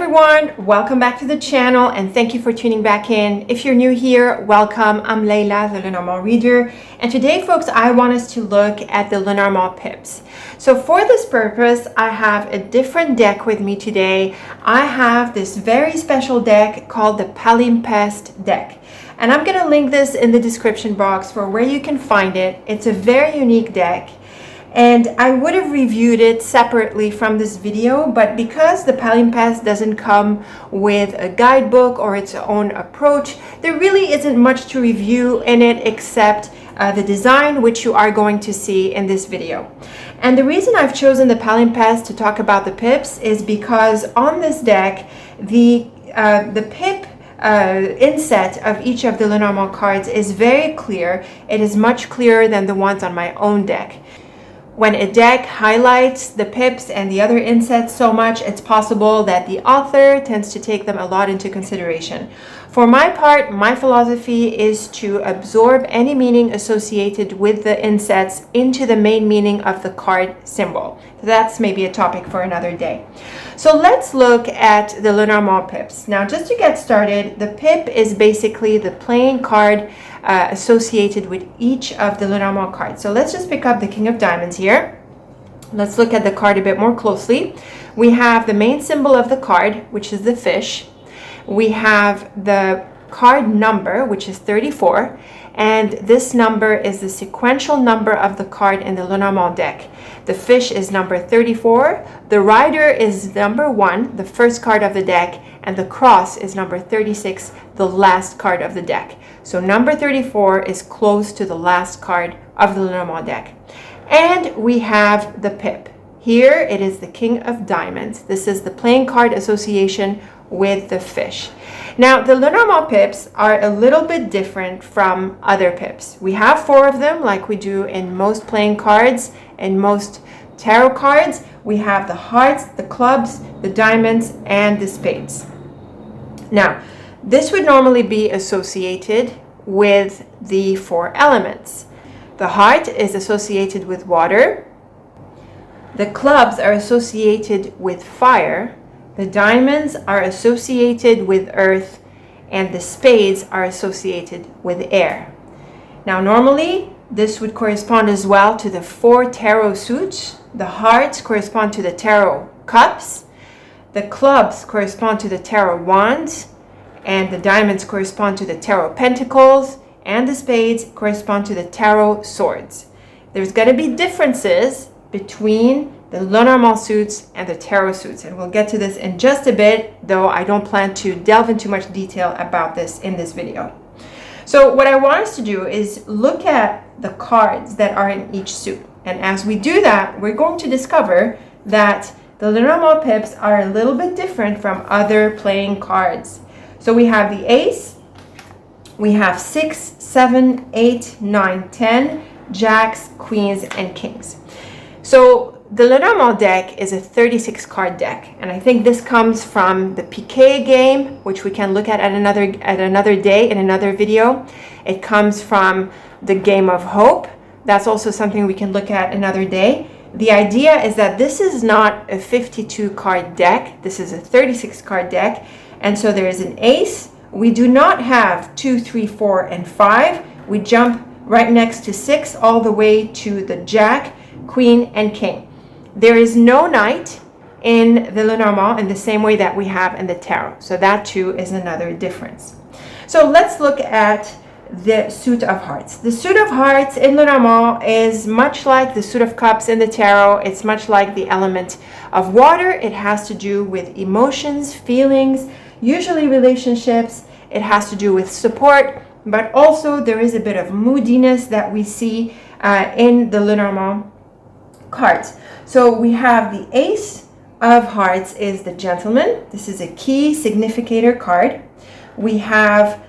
everyone, welcome back to the channel and thank you for tuning back in. If you're new here, welcome. I'm Leila, the Lenormand reader, and today folks I want us to look at the Lenormand pips. So for this purpose I have a different deck with me today. I have this very special deck called the Palimpsest deck, and I'm gonna link this in the description box for where you can find it. It's a very unique deck, and I would have reviewed it separately from this video, but because the Palimpsest doesn't come with a guidebook or its own approach, there really isn't much to review in it except the design, which you are going to see in this video. And the reason I've chosen the Palimpsest to talk about the pips is because on this deck, the pip inset of each of the Lenormand cards is very clear. It is much clearer than the ones on my own deck. When a deck highlights the pips and the other insets so much, it's possible that the author tends to take them a lot into consideration. For my part, my philosophy is to absorb any meaning associated with the insets into the main meaning of the card symbol. That's maybe a topic for another day. So let's look at the Lenormand pips. Now, just to get started, the pip is basically the playing card associated with each of the Lenormand cards. So let's just pick up the King of Diamonds here. Let's look at the card a bit more closely. We have the main symbol of the card, which is the fish. We have the card number, which is 34, and this number is the sequential number of the card in the Lenormand deck. The fish is number 34, the rider is number 1, the first card of the deck, and the cross is number 36, the last card of the deck. So number 34 is close to the last card of the Lenormand deck. And we have the pip. Here it is the King of Diamonds. This is the playing card association with the fish. Now, the Lenormand pips are a little bit different from other pips. We have 4 of them, like we do in most playing cards and most tarot cards. We have the hearts, the clubs, the diamonds, and the spades. Now, this would normally be associated with the 4 elements. The heart is associated with water. The clubs are associated with fire. The diamonds are associated with earth, and the spades are associated with air. Now, normally, this would correspond as well to the 4 tarot suits. The hearts correspond to the tarot cups. The clubs correspond to the tarot wands, and the diamonds correspond to the tarot pentacles, and the spades correspond to the tarot swords. There's going to be differences between the Lenormand suits and the tarot suits, and we'll get to this in just a bit, though I don't plan to delve into much detail about this in this video. So what I want us to do is look at the cards that are in each suit, and as we do that, we're going to discover that the Lenormand pips are a little bit different from other playing cards. So we have the ace, we have 6, 7, 8, 9, 10, jacks, queens, and kings. So the Lenormand deck is a 36 card deck, and I think this comes from the Piquet game, which we can look at another day in another video. It comes from the Game of Hope. That's also something we can look at another day. The idea is that this is not a 52 card deck. This is a 36 card deck, and so there is an ace. We do not have 2, 3, 4, and 5. We jump right next to 6 all the way to the jack, queen, and king. There is no knight in the Lenormand in the same way that we have in the tarot. So that too is another difference. So let's look at the suit of hearts. The suit of hearts in Lenormand is much like the suit of cups in the tarot. It's much like the element of water. It has to do with emotions, feelings, usually relationships. It has to do with support, but also there is a bit of moodiness that we see in the Lenormand cards. So we have the ace of hearts is the gentleman. This is a key significator card. We have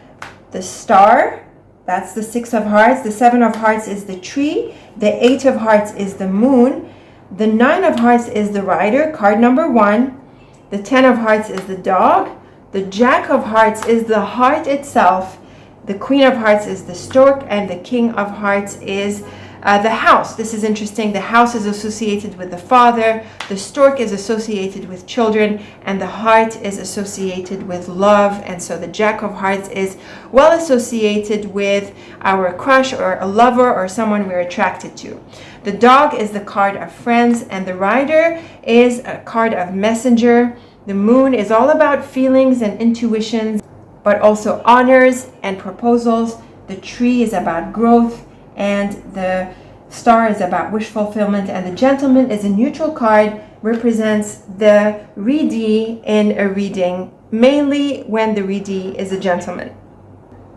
the star. That's the 6 of hearts. The 7 of hearts is the tree. The 8 of hearts is the moon. The 9 of hearts is the rider, card number 1. The 10 of hearts is the dog. The jack of hearts is the heart itself. The queen of hearts is the stork, and the king of hearts is The house, this is interesting. The house is associated with the father, the stork is associated with children, and the heart is associated with love. And so the Jack of Hearts is well associated with our crush or a lover or someone we're attracted to. The dog is the card of friends, and the rider is a card of messenger. The moon is all about feelings and intuitions, but also honors and proposals. The tree is about growth, and the star is about wish fulfillment, and the gentleman is a neutral card, represents the readee in a reading, mainly when the readee is a gentleman.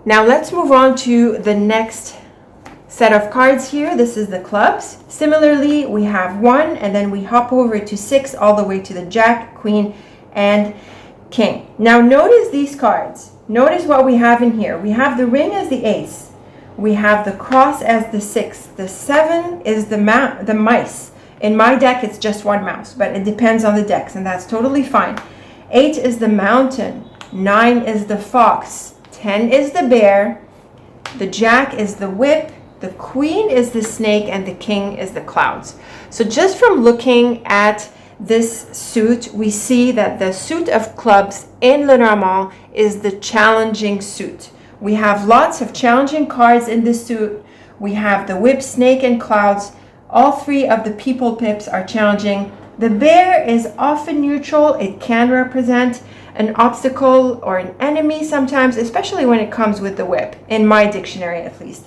Now let's move on to the next set of cards here. This is the clubs. Similarly, we have 1, and then we hop over to 6 all the way to the Jack, Queen, and King. Now notice these cards. Notice what we have in here. We have the ring as the ace. We have the cross as the 6. The 7 is the mice. In my deck, it's just 1 mouse, but it depends on the decks, and that's totally fine. 8 is the mountain. 9 is the fox. 10 is the bear. The Jack is the whip. The Queen is the snake, and the King is the clouds. So just from looking at this suit, we see that the suit of clubs in Lenormand is the challenging suit. We have lots of challenging cards in this suit. We have the whip, snake, and clouds. All 3 of the people pips are challenging. The bear is often neutral. It can represent an obstacle or an enemy sometimes, especially when it comes with the whip, in my dictionary at least.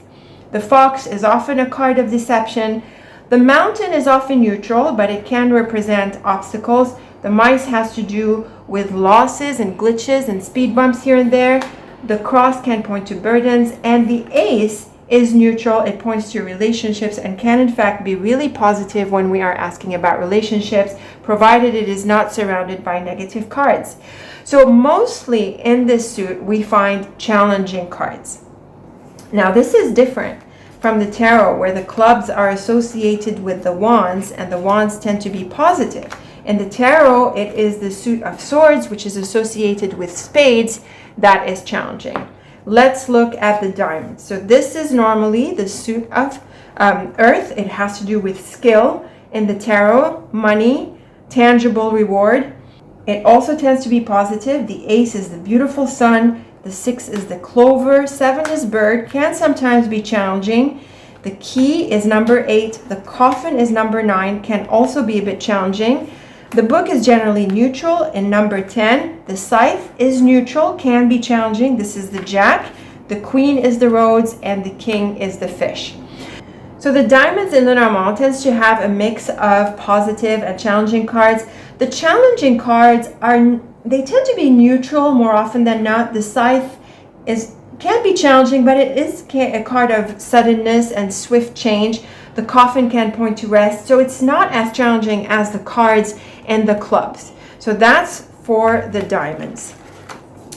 The fox is often a card of deception. The mountain is often neutral, but it can represent obstacles. The mice has to do with losses and glitches and speed bumps here and there. The cross can point to burdens, and the ace is neutral. It points to relationships and can in fact be really positive when we are asking about relationships, provided it is not surrounded by negative cards. So mostly in this suit, we find challenging cards. Now this is different from the tarot, where the clubs are associated with the wands, and the wands tend to be positive. In the tarot, it is the suit of swords, which is associated with spades, that is challenging. Let's look at the diamonds. So this is normally the suit of earth. It has to do with skill. In the tarot, money, tangible reward. It also tends to be positive. The ace is the beautiful sun. The 6 is the clover. 7 is bird. Can sometimes be challenging. The key is number 8. The coffin is number 9. Can also be a bit challenging. The book is generally neutral. In number 10, the scythe is neutral. Can be challenging. This is the Jack. The Queen is the Rhodes, and the King is the fish. So the diamonds in Lenormand tends to have a mix of positive and challenging cards. The challenging cards they tend to be neutral more often than not. The scythe can be challenging, but it is a card of suddenness and swift change. The coffin can point to rest, so it's not as challenging as the cards and the clubs. So that's for the diamonds.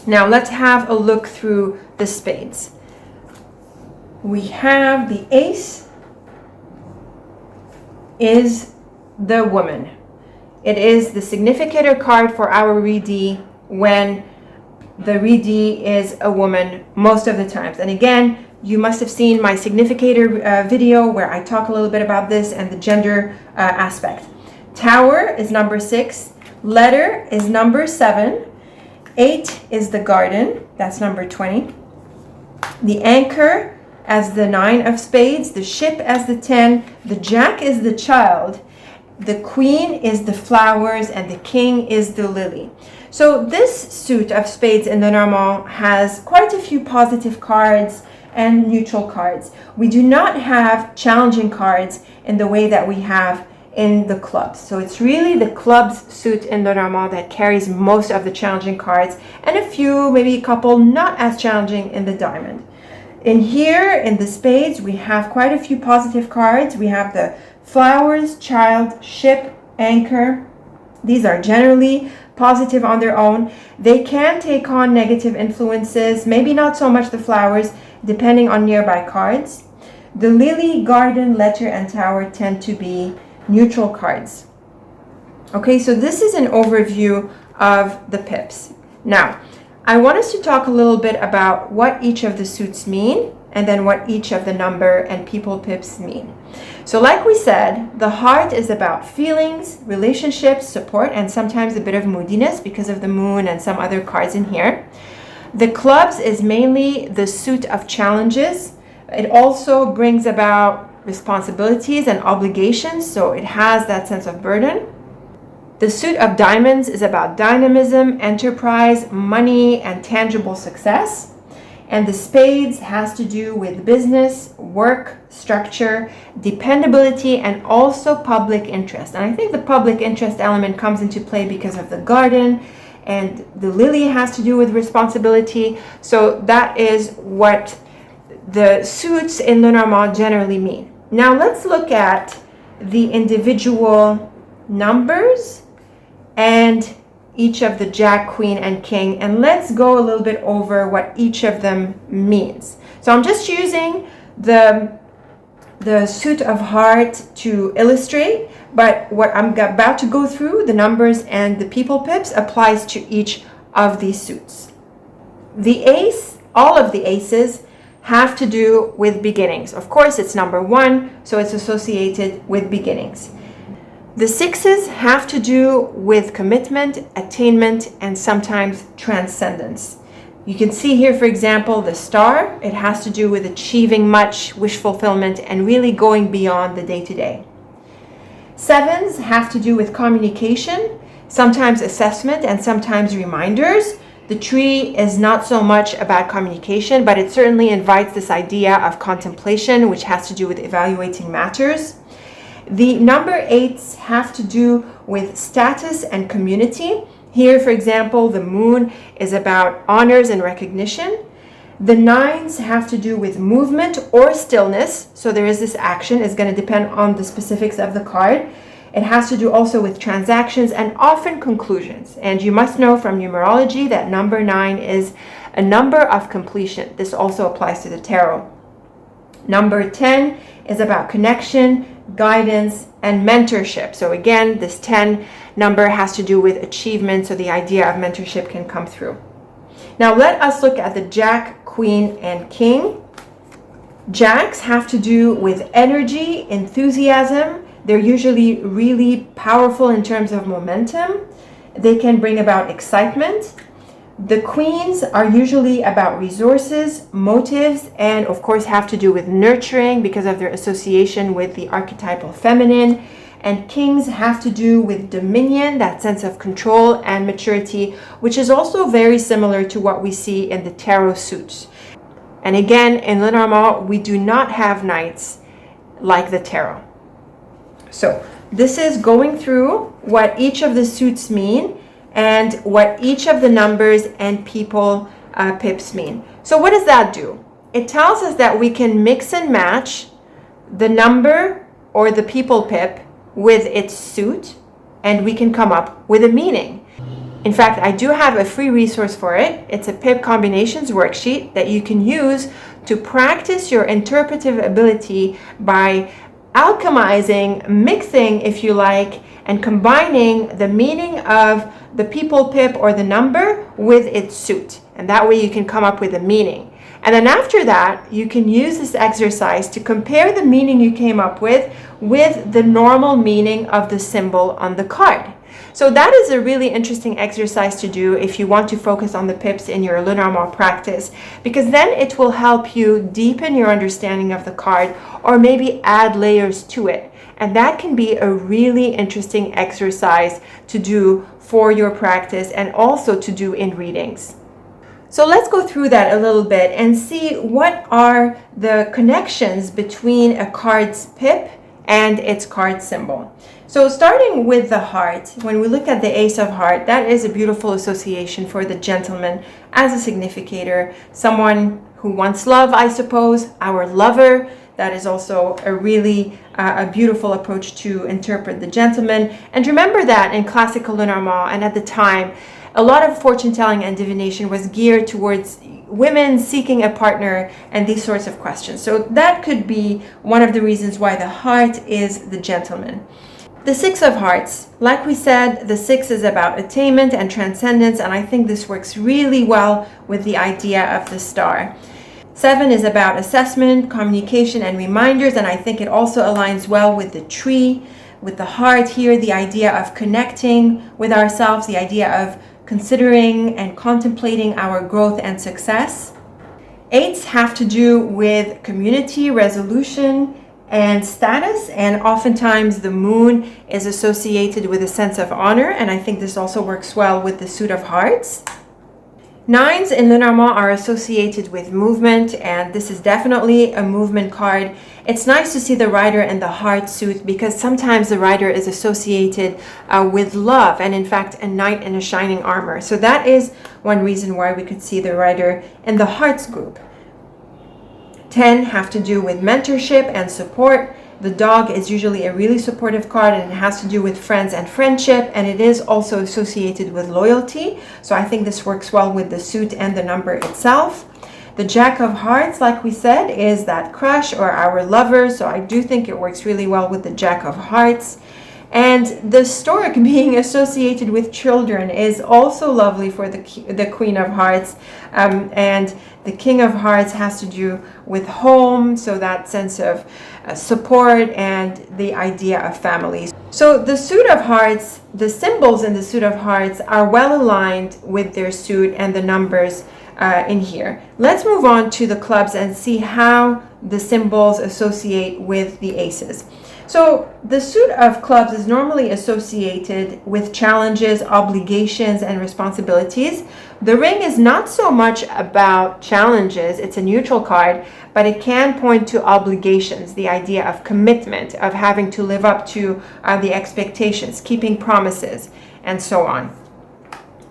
Now let's have a look through the spades. We have the ace is the woman. It is the significator card for our readee when the readee is a woman most of the times. And again, you must have seen my significator video where I talk a little bit about this and the gender aspect. Tower is number 6. Letter is number 7. 8 is the garden. That's number 20. The anchor as the 9 of spades. The ship as the 10. The Jack is the child. The Queen is the flowers, and the King is the lily. So this suit of spades in Lenormand has quite a few positive cards and neutral cards. We do not have challenging cards in the way that we have in the clubs. So it's really the clubs suit in Lenormand that carries most of the challenging cards, and a few, maybe a couple, not as challenging in the diamond. In here, in the spades, we have quite a few positive cards. We have the flowers, child, ship, anchor. These are generally positive on their own. They can take on negative influences, maybe not so much the flowers, depending on nearby cards. The lily, garden, letter, and tower tend to be neutral cards. Okay, so this is an overview of the pips. Now, I want us to talk a little bit about what each of the suits mean and then what each of the number and people pips mean. So like we said, the heart is about feelings, relationships, support, and sometimes a bit of moodiness because of the moon and some other cards in here. The clubs is mainly the suit of challenges. It also brings about responsibilities and obligations, so it has that sense of burden. The suit of diamonds is about dynamism, enterprise, money, and tangible success. And the spades has to do with business, work, structure, dependability, and also public interest. And I think the public interest element comes into play because of the garden, and the lily has to do with responsibility. So that is what the suits in Lenormand generally mean. Now let's look at the individual numbers and each of the Jack, Queen, and King, and let's go a little bit over what each of them means. So I'm just using the suit of heart to illustrate, but what I'm about to go through, the numbers and the people pips, applies to each of these suits. The ace, all of the aces, have to do with beginnings. Of course, it's number 1, so it's associated with beginnings. The sixes have to do with commitment, attainment, and sometimes transcendence. You can see here, for example, the star. It has to do with achieving much, wish fulfillment, and really going beyond the day-to-day. Sevens have to do with communication, sometimes assessment, and sometimes reminders. The tree is not so much about communication, but it certainly invites this idea of contemplation, which has to do with evaluating matters. The number 8s have to do with status and community. Here, for example, the moon is about honors and recognition. The 9s have to do with movement or stillness. So there is this action. It's going to depend on the specifics of the card. It has to do also with transactions and often conclusions. And you must know from numerology that number 9 is a number of completion. This also applies to the tarot. Number 10 is about connection, guidance, and mentorship. So again, this 10 number has to do with achievement, so the idea of mentorship can come through. Now let us look at the Jack, Queen, and King. Jacks have to do with energy, enthusiasm. They're usually really powerful in terms of momentum. They can bring about excitement. The queens are usually about resources, motives, and of course have to do with nurturing because of their association with the archetypal feminine. And kings have to do with dominion, that sense of control and maturity, which is also very similar to what we see in the tarot suits. And again, in Lenormand, we do not have knights like the tarot. So this is going through what each of the suits mean and what each of the numbers and people pips mean. So what does that do? It tells us that we can mix and match the number or the people pip with its suit, and we can come up with a meaning. In fact, I do have a free resource for it. It's a pip combinations worksheet that you can use to practice your interpretive ability by alchemizing, mixing, if you like, and combining the meaning of the people pip or the number with its suit. And that way you can come up with a meaning. And then after that, you can use this exercise to compare the meaning you came up with the normal meaning of the symbol on the card. So that is a really interesting exercise to do if you want to focus on the pips in your Lenormand practice, because then it will help you deepen your understanding of the card or maybe add layers to it. And that can be a really interesting exercise to do for your practice and also to do in readings. So let's go through that a little bit and see what are the connections between a card's pip and its card symbol. So starting with the heart, when we look at the Ace of Heart, that is a beautiful association for the gentleman as a significator, someone who wants love, I suppose, our lover. That is also a really a beautiful approach to interpret the gentleman. And remember that in classical Lenormand and at the time, a lot of fortune telling and divination was geared towards women seeking a partner and these sorts of questions. So that could be one of the reasons why the heart is the gentleman. The Six of Hearts, like we said, the 6 is about attainment and transcendence, and I think this works really well with the idea of the star. 7 is about assessment, communication, and reminders, and I think it also aligns well with the tree, with the heart here, the idea of connecting with ourselves, the idea of considering and contemplating our growth and success. 8s have to do with community, resolution, and status, and oftentimes the moon is associated with a sense of honor, and I think this also works well with the suit of hearts. 9s in Lenormand are associated with movement, and this is definitely a movement card. It's nice to see the rider in the heart suit because sometimes the rider is associated with love, and in fact a knight in a shining armor. So that is one reason why we could see the rider in the hearts group. 10 have to do with mentorship and support. The dog is usually a really supportive card, and it has to do with friends and friendship, and it is also associated with loyalty. So I think this works well with the suit and the number itself. The Jack of Hearts, like we said, is that crush or our lover. So I do think it works really well with the Jack of Hearts. And the stork being associated with children is also lovely for the Queen of Hearts. And the King of Hearts has to do with home, so that sense of support and the idea of families. So the suit of hearts, the symbols in the suit of hearts are well aligned with their suit and the numbers in here. Let's move on to the clubs and see how the symbols associate with the aces. So the suit of clubs is normally associated with challenges, obligations, and responsibilities. The ring is not so much about challenges, it's a neutral card, but it can point to obligations, the idea of commitment, of having to live up to the expectations, keeping promises, and so on.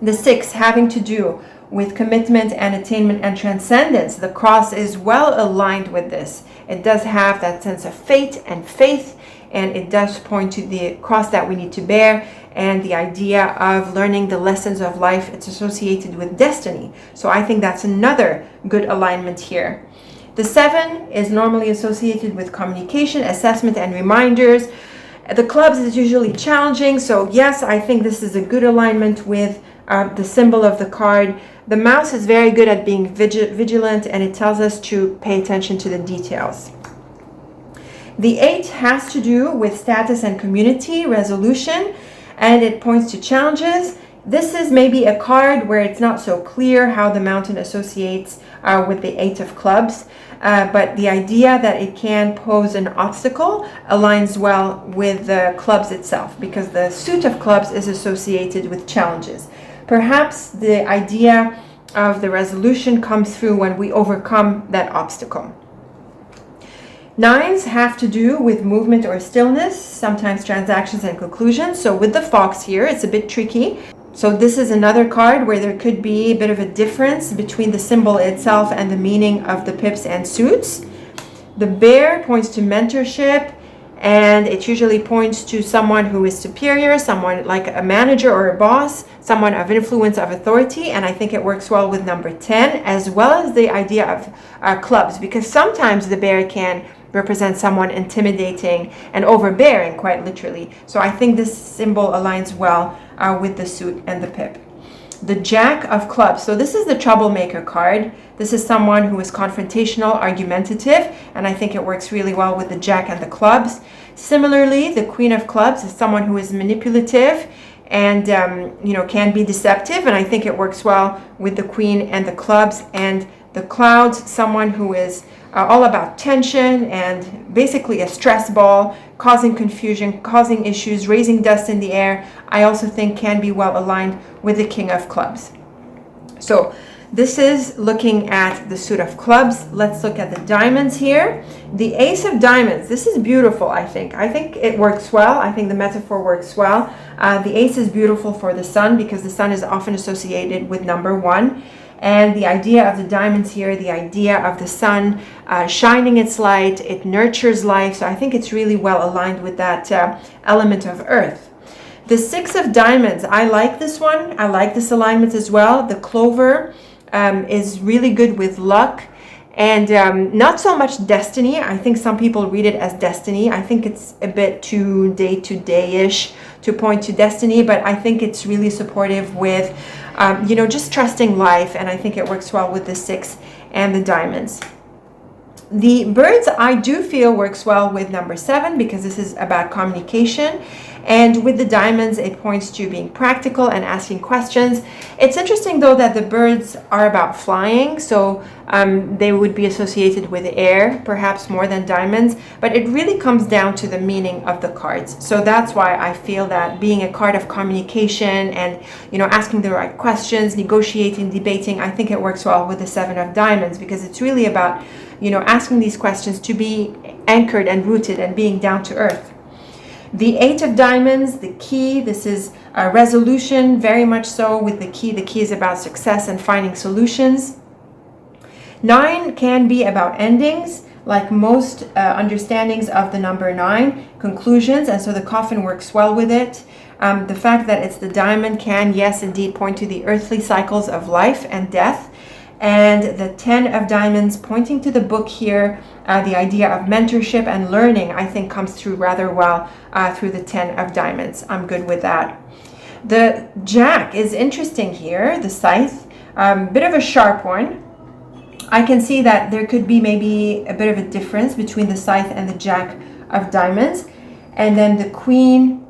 The 6 having to do with commitment and attainment and transcendence. The cross is well aligned with this. It does have that sense of fate and faith, and it does point to the cross that we need to bear and the idea of learning the lessons of life. It's associated with destiny. So I think that's another good alignment here. The 7 is normally associated with communication, assessment, and reminders. The clubs is usually challenging. So yes, I think this is a good alignment with the symbol of the card. The mouse is very good at being vigilant, and it tells us to pay attention to the details. The 8 has to do with status and community, resolution, and it points to challenges. This is maybe a card where it's not so clear how the mountain associates with the 8 of clubs, but the idea that it can pose an obstacle aligns well with the clubs itself, because the suit of clubs is associated with challenges. Perhaps the idea of the resolution comes through when we overcome that obstacle. 9s have to do with movement or stillness, sometimes transactions and conclusions. So with the fox here, it's a bit tricky. So this is another card where there could be a bit of a difference between the symbol itself and the meaning of the pips and suits. The bear points to mentorship, and it usually points to someone who is superior, someone like a manager or a boss, someone of influence, of authority, and I think it works well with number 10, as well as the idea of clubs, because sometimes the bear can represent someone intimidating and overbearing, quite literally. So I think this symbol aligns well with the suit and the pip. The Jack of Clubs. So this is the troublemaker card. This is someone who is confrontational, argumentative, and I think it works really well with the Jack and the clubs. Similarly, the Queen of Clubs is someone who is manipulative and can be deceptive, and I think it works well with the Queen and the clubs. And the Clouds, someone who is all about tension and basically a stress ball, causing confusion, causing issues, raising dust in the air, I also think can be well aligned with the King of Clubs. So this is looking at the suit of clubs. Let's look at the diamonds here. The Ace of Diamonds. This is beautiful, I think. I think it works well. I think the metaphor works well. The ace is beautiful for the sun because the sun is often associated with number 1. And the idea of the diamonds here, the idea of the sun shining its light, it nurtures life. So I think it's really well aligned with that element of earth. The 6 of Diamonds, I like this one. I like this alignment as well. The clover is really good with luck and not so much destiny. I think some people read it as destiny. I think it's a bit too day-to-day-ish to point to destiny, but I think it's really supportive with just trusting life, and I think it works well with the 6 and the diamonds. The birds, I do feel, works well with number 7 because this is about communication. And with the diamonds, it points to being practical and asking questions. It's interesting, though, that the birds are about flying, so they would be associated with air, perhaps more than diamonds. But it really comes down to the meaning of the cards. So that's why I feel that being a card of communication and, asking the right questions, negotiating, debating, I think it works well with the 7 of diamonds because it's really about, asking these questions to be anchored and rooted and being down to earth. The 8 of diamonds, the key, this is a resolution, very much so with the key. The key is about success and finding solutions. 9 can be about endings, like most understandings of the number 9, conclusions, and so the coffin works well with it. The fact that it's the diamond can, yes, indeed point to the earthly cycles of life and death. And the 10 of diamonds pointing to the book here, the idea of mentorship and learning, I think comes through rather well through the 10 of diamonds. I'm good with that. The jack is interesting here, the scythe, bit of a sharp one. I can see that there could be maybe a bit of a difference between the scythe and the jack of diamonds. And then the queen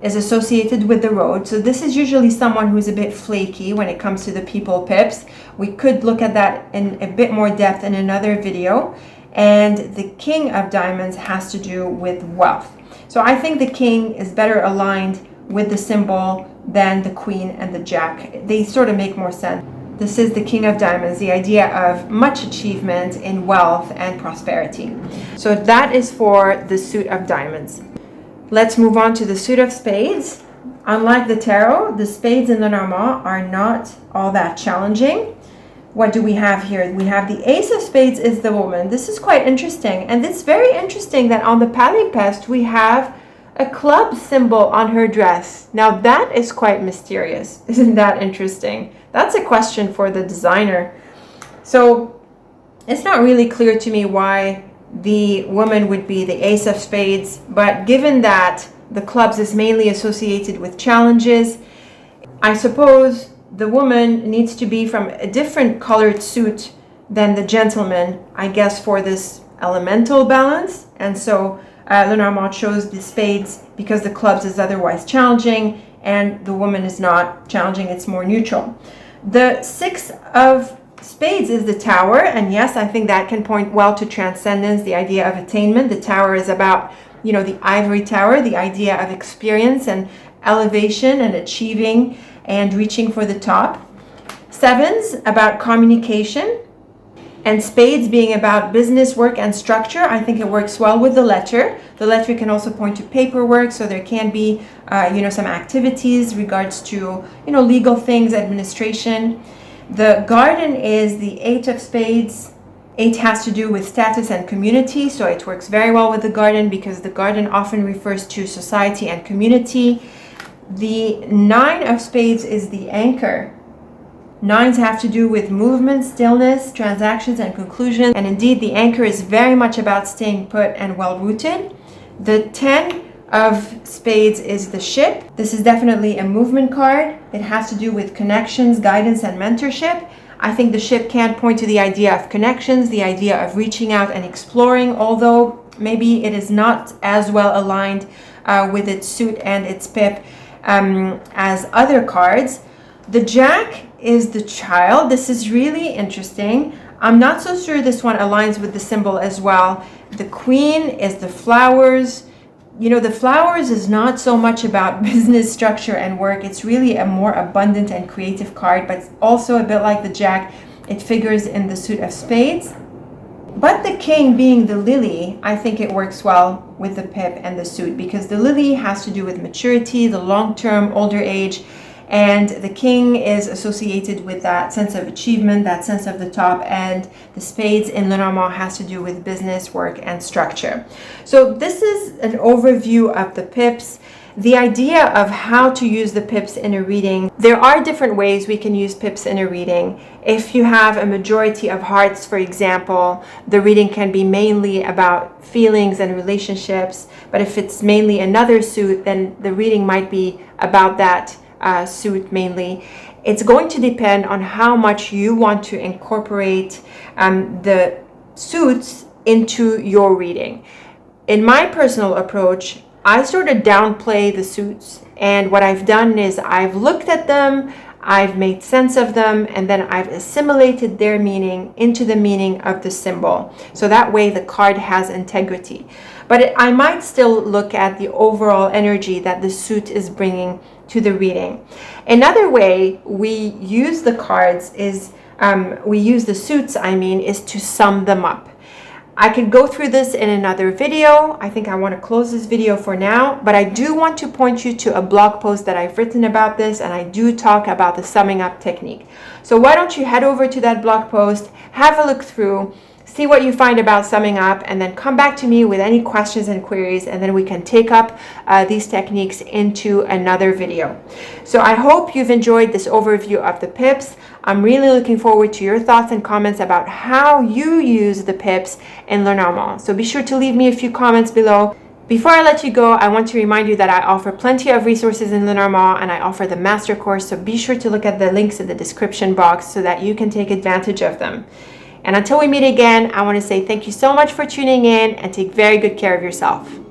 is associated with the road. So this is usually someone who's a bit flaky when it comes to the people pips. We could look at that in a bit more depth in another video. And the king of diamonds has to do with wealth. So I think the king is better aligned with the symbol than the queen and the jack. They sort of make more sense. This is the king of diamonds, the idea of much achievement in wealth and prosperity. So that is for the suit of diamonds. Let's move on to the suit of spades. Unlike the tarot, the spades in Lenormand are not all that challenging. What do we have here? We have the ace of spades is the woman. This is quite interesting. And it's very interesting that on the Palimpsest, we have a club symbol on her dress. Now that is quite mysterious. Isn't that interesting? That's a question for the designer. So it's not really clear to me why the woman would be the ace of spades, but given that the clubs is mainly associated with challenges, I suppose the woman needs to be from a different colored suit than the gentleman, I guess, for this elemental balance. And so Lenormand chose the spades because the clubs is otherwise challenging and the woman is not challenging, it's more neutral. The 6 of spades is the tower, and yes, I think that can point well to transcendence, the idea of attainment. The tower is about, the ivory tower, the idea of experience and elevation and achieving and reaching for the top. 7s about communication, and spades being about business work and structure. I think it works well with the letter. The letter can also point to paperwork, so there can be, some activities regards to, legal things, administration. The garden is the 8 of spades. 8 has to do with status and community, so it works very well with the garden because the garden often refers to society and community. The 9 of spades is the anchor. 9s have to do with movement, stillness, transactions, and conclusion. And indeed, the anchor is very much about staying put and well-rooted. The 10 of spades is the ship. This is definitely a movement card. It has to do with connections, guidance, and mentorship. I think the ship can point to the idea of connections, the idea of reaching out and exploring, although maybe it is not as well aligned with its suit and its pip as other cards. The jack is the child. This is really interesting. I'm not so sure this one aligns with the symbol as well. The queen is the flowers. The flowers is not so much about business structure and work. It's really a more abundant and creative card, but also a bit like the jack, it figures in the suit of spades. But the king being the lily, I think it works well with the pip and the suit because the lily has to do with maturity, the long-term, older age, and the king is associated with that sense of achievement, that sense of the top, and the spades in Lenormand has to do with business, work, and structure. So this is an overview of the pips. The idea of how to use the pips in a reading. There are different ways we can use pips in a reading. If you have a majority of hearts, for example, the reading can be mainly about feelings and relationships. But if it's mainly another suit, then the reading might be about that suit mainly. It's going to depend on how much you want to incorporate the suits into your reading. In my personal approach, I sort of downplay the suits, and what I've done is I've looked at them, I've made sense of them, and then I've assimilated their meaning into the meaning of the symbol. So that way the card has integrity. But I might still look at the overall energy that the suit is bringing to the reading. Another way we use the cards is, we use the suits, is to sum them up. I could go through this in another video. I think I want to close this video for now, but I do want to point you to a blog post that I've written about this, and I do talk about the summing up technique. So why don't you head over to that blog post, have a look through, see what you find about summing up, and then come back to me with any questions and queries, and then we can take up these techniques into another video. So I hope you've enjoyed this overview of the pips. I'm really looking forward to your thoughts and comments about how you use the pips in Lenormand. So be sure to leave me a few comments below. Before I let you go, I want to remind you that I offer plenty of resources in Lenormand, and I offer the master course, so be sure to look at the links in the description box so that you can take advantage of them. And until we meet again, I want to say thank you so much for tuning in, and take very good care of yourself.